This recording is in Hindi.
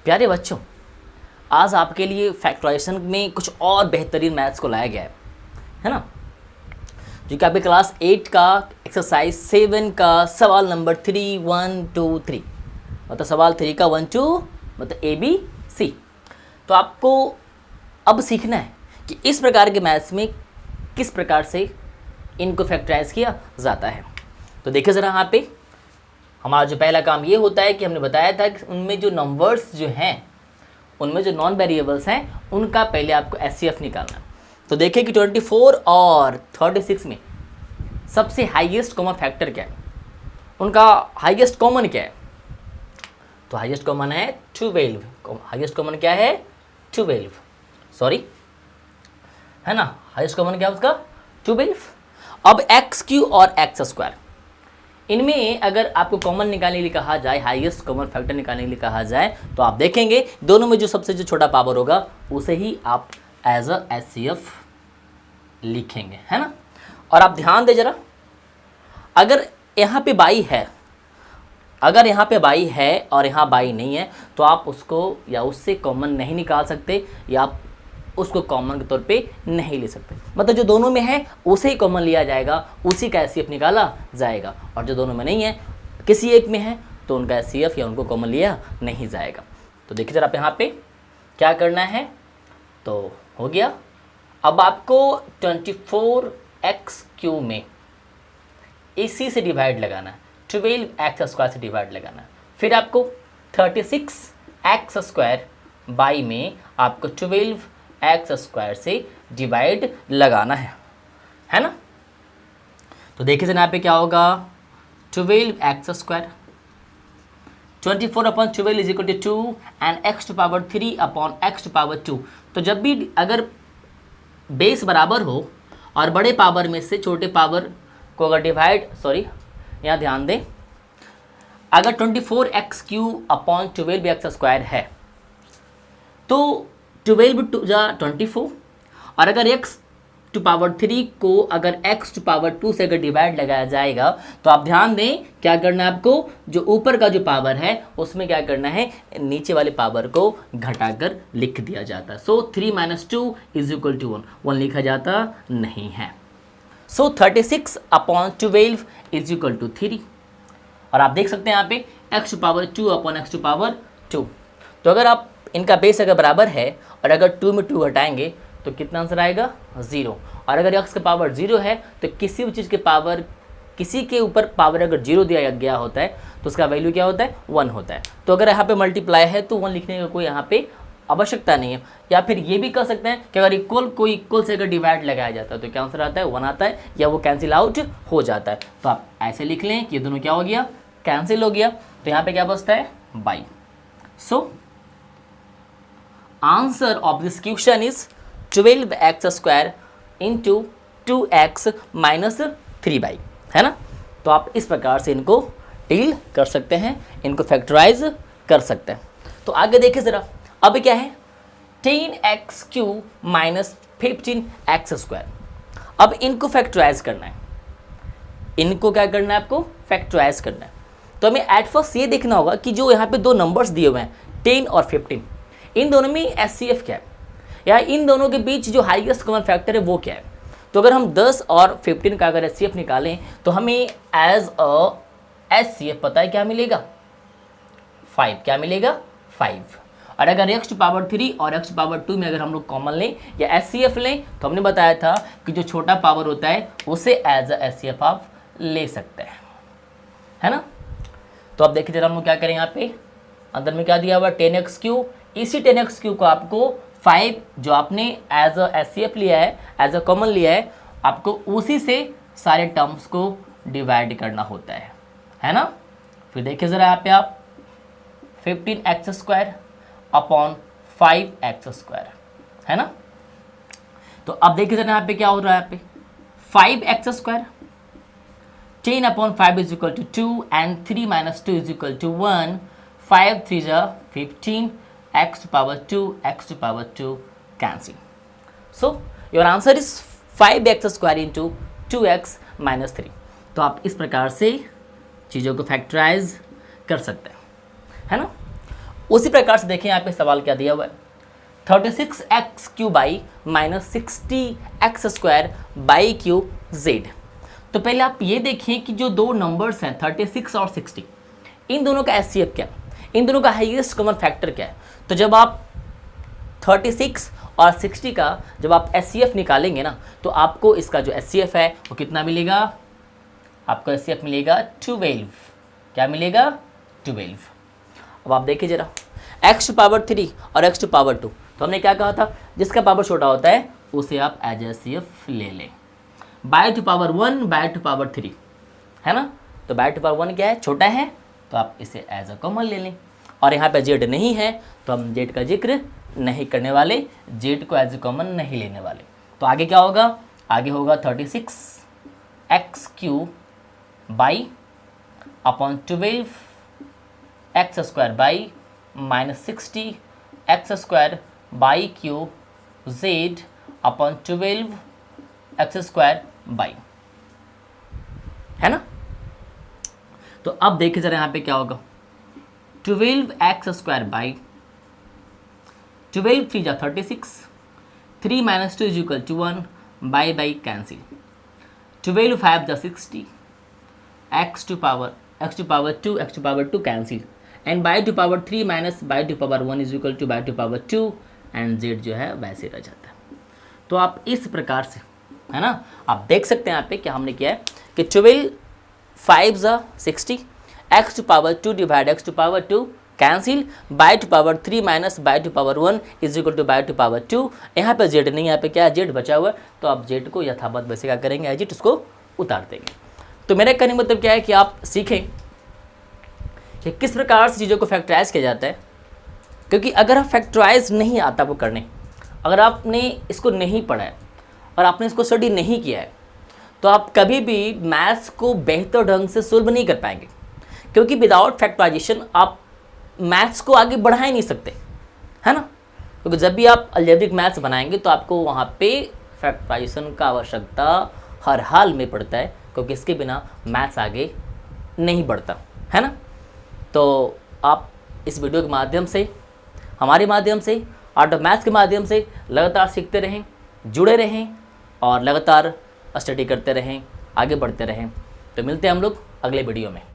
प्यारे बच्चों, आज आपके लिए फैक्टराइजेशन में कुछ और बेहतरीन मैथ्स को लाया गया है ना, जो कि आपके क्लास 8 का एक्सरसाइज 7 का सवाल नंबर 3 1 2 3 मतलब सवाल 3 का 1 2 मतलब ABC। तो आपको अब सीखना है कि इस प्रकार के मैथ्स में किस प्रकार से इनको फैक्टराइज किया जाता है। तो देखिए ज़रा, यहाँ पे हमारा जो पहला काम ये होता है कि हमने बताया था कि उनमें जो नंबर्स जो हैं, उनमें जो नॉन वेरिएबल्स हैं, उनका पहले आपको एचसीएफ निकालना है। तो देखिए कि 24 और 36 में सबसे हाईएस्ट कॉमन फैक्टर क्या है, उनका हाईएस्ट कॉमन क्या है। तो हाईएस्ट कॉमन है 12। हाईएस्ट कॉमन क्या है 12, सॉरी है ना, हाईएस्ट कॉमन क्या है उसका 12। अब एक्स क्यू और एक्स स्क्वायर, इनमें अगर आपको कॉमन निकालने के लिए कहा जाए, हाईएस्ट कॉमन फैक्टर निकालने के लिए कहा जाए, तो आप देखेंगे दोनों में जो सबसे जो छोटा पावर होगा उसे ही आप एज अ एचसीएफ लिखेंगे, है ना। और आप ध्यान दें जरा, अगर यहाँ पे बाई है, अगर यहाँ पे बाई है और यहाँ बाई नहीं है, तो आप उसको या उससे कॉमन नहीं निकाल सकते या आप उसको कॉमन के तौर पे नहीं ले सकते। मतलब जो दोनों में है उसे ही कॉमन लिया जाएगा, उसी का एचसीएफ निकाला जाएगा। और जो दोनों में नहीं है, किसी एक में है, तो उनका एचसीएफ या उनको कॉमन लिया नहीं जाएगा। तो देखिए जरा आप यहाँ पे क्या करना है, तो हो गया। अब आपको 24x³ में इसी से डिवाइड लगाना है, 12x² से डिवाइड लगाना है। फिर आपको 36x² बाई में आपको 12x² से डिवाइड लगाना है ना। तो देखिए जरा यहाँ पे क्या होगा, 12x², 24/12 is equal to 2 and x⁴/2। तो जब भी अगर बेस बराबर हो और बड़े पावर में से छोटे पावर को अगर डिवाइड, सॉरी यहाँ ध्यान दें, अगर 24x³/12x² है तो 12 × 2 = 24, और अगर x⁴ को अगर x⁴ से अगर डिवाइड लगाया जाएगा, तो आप ध्यान दें क्या करना है आपको, जो ऊपर का जो पावर है उसमें क्या करना है, नीचे वाले पावर को घटाकर लिख दिया जाता है। सो 3 - 2 = 1, 1 लिखा जाता नहीं है। सो 36/12 = 3। और आप देख सकते हैं यहाँ पे x⁴2/x⁴2। तो अगर आप इनका बेस अगर बराबर है और अगर 2 में 2 घटाएंगे तो कितना आंसर आएगा 0। और अगर x का पावर 0 है तो किसी भी चीज़ के पावर, किसी के ऊपर पावर अगर 0 दिया गया होता है तो उसका वैल्यू क्या होता है 1 होता है। तो अगर यहाँ पे मल्टीप्लाई है तो 1 लिखने का कोई यहाँ पे आवश्यकता नहीं है। या फिर ये भी कर सकते हैं कि अगर कोई इक्वल से अगर डिवाइड लगाया जाता है तो क्या आंसर आता है 1 आता है, या वो कैंसिल आउट हो जाता है। तो आप ऐसे लिख लें कि ये दोनों क्या हो गया, कैंसिल हो गया। तो यहाँ पे क्या बचता है by. So answer of this question is 12x² into 2x - 3y, है ना। तो आप इस प्रकार से इनको डील कर सकते हैं, इनको फैक्टराइज कर सकते हैं। तो आगे देखिए ज़रा, अब क्या है 10x³ - 15x²। अब इनको फैक्टराइज करना है, इनको क्या करना है आपको फैक्टराइज करना है। तो हमें एट फर्स्ट ये देखना होगा कि जो यहाँ पे दो नंबर्स दिए हुए हैं 10 और 15, इन दोनों में एचसीएफ क्या है, या इन दोनों के बीच जो हाईएस्ट कॉमन फैक्टर है वो क्या है। तो अगर हम 10 और 15 का अगर एचसीएफ निकालें तो हमें एज अ एचसीएफ पता है क्या मिलेगा 5, क्या मिलेगा 5। और अगर x⁴ और x⁴2 में अगर हम लोग कॉमन लें या एचसीएफ लें, तो हमने बताया था कि जो छोटा पावर होता है उसे एज अ एचसीएफ आप ले सकते हैं, है ना। तो अब देखिए जरा हम लोग क्या करें, यहाँ पे अंदर में क्या दिया हुआ 10x³। इसी 10x³ को आपको 5 जो आपने एज अ एचसीएफ लिया है, एज अ कॉमन लिया है, आपको उसी से सारे टर्म्स को डिवाइड करना होता है ना। फिर देखिए ज़रा यहाँ पे आप 15x² अपॉन 5x², है ना। तो अब देखिए ज़रा यहाँ पे क्या हो रहा है, यहाँ पे 5x², 10/5 = 2 and 3 - 2 = 1, 5 × 3 = 15, x⁴2 cancel. So your answer is 5x² into 2x - 3। तो आप इस प्रकार से चीज़ों को फैक्टराइज कर सकते हैं, है ना। उसी प्रकार से देखिए यहाँ पे सवाल क्या दिया हुआ है, 36x³ minus 60x² by Q Z. तो पहले आप ये देखिए कि जो दो नंबर्स हैं 36 और 60, इन दोनों का एचसीएफ क्या है, इन दोनों का हाईएस्ट कॉमन फैक्टर क्या है। तो जब आप 36 और 60 का जब आप एचसीएफ निकालेंगे ना, तो आपको इसका जो एचसीएफ है वो कितना मिलेगा, आपको एचसीएफ मिलेगा 12। क्या मिलेगा, 12। अब आप देखिए जरा, x⁻³ और x⁻²। तो हमने क्या कहा था, जिसका पावर छोटा होता है उसे आप एज एचसीएफ ले लें। y⁻1 y⁻3 है ना, तो y⁻1 क्या है, छोटा है, तो आप इसे एज अ कॉमन ले लें। और यहाँ पे जेड नहीं है तो हम जेड का जिक्र नहीं करने वाले, जेड को एज ए कॉमन नहीं लेने वाले। तो आगे क्या होगा, आगे होगा 36x³ by upon 12x² by minus 60x² by Q Z upon 12x² by, है ना। तो अब देखिए जरा यहाँ पे क्या होगा, 12x² by 12 3 36, 3 - 2 = 1 by cancel, 12 5 60, x⁻2 x⁻2 cancel, and y⁻3 minus y⁻1 = y⁻2 and z जो है वैसे रह जाता है। तो आप इस प्रकार से, है ना, आप देख सकते हैं यहाँ पे क्या हमने किया है कि 12 5 60, x⁻2 divide x⁻2 cancel, y⁻3 minus y⁻1 = y⁻2। यहाँ पे z नहीं, यहाँ पे क्या है, z बचा हुआ है, तो आप z को यथावत वैसे क्या करेंगे, एज इट उसको उतार देंगे। तो मेरा कहने का मतलब क्या है कि आप सीखें कि किस प्रकार से चीज़ों को फैक्टराइज किया जाता है, क्योंकि अगर आप फैक्टराइज नहीं आता वो करने, अगर आपने इसको नहीं पढ़ा है और आपने इसको स्टडी नहीं किया है, तो आप कभी भी मैथ्स को बेहतर ढंग से सोल्व नहीं कर पाएंगे, क्योंकि विदाउट फैक्टराइजेशन आप मैथ्स को आगे बढ़ा ही नहीं सकते, है ना। क्योंकि जब भी आप अलजेब्रिक मैथ्स बनाएंगे तो आपको वहाँ पे फैक्टराइजेशन का आवश्यकता हर हाल में पड़ता है, क्योंकि इसके बिना मैथ्स आगे नहीं बढ़ता, है ना। तो आप इस वीडियो के माध्यम से, हमारे माध्यम से, आर्ट ऑफ मैथ्स के माध्यम से लगातार सीखते रहें, जुड़े रहें और लगातार स्टडी करते रहें, आगे बढ़ते रहें। तो मिलते हैं हम लोग अगले वीडियो में।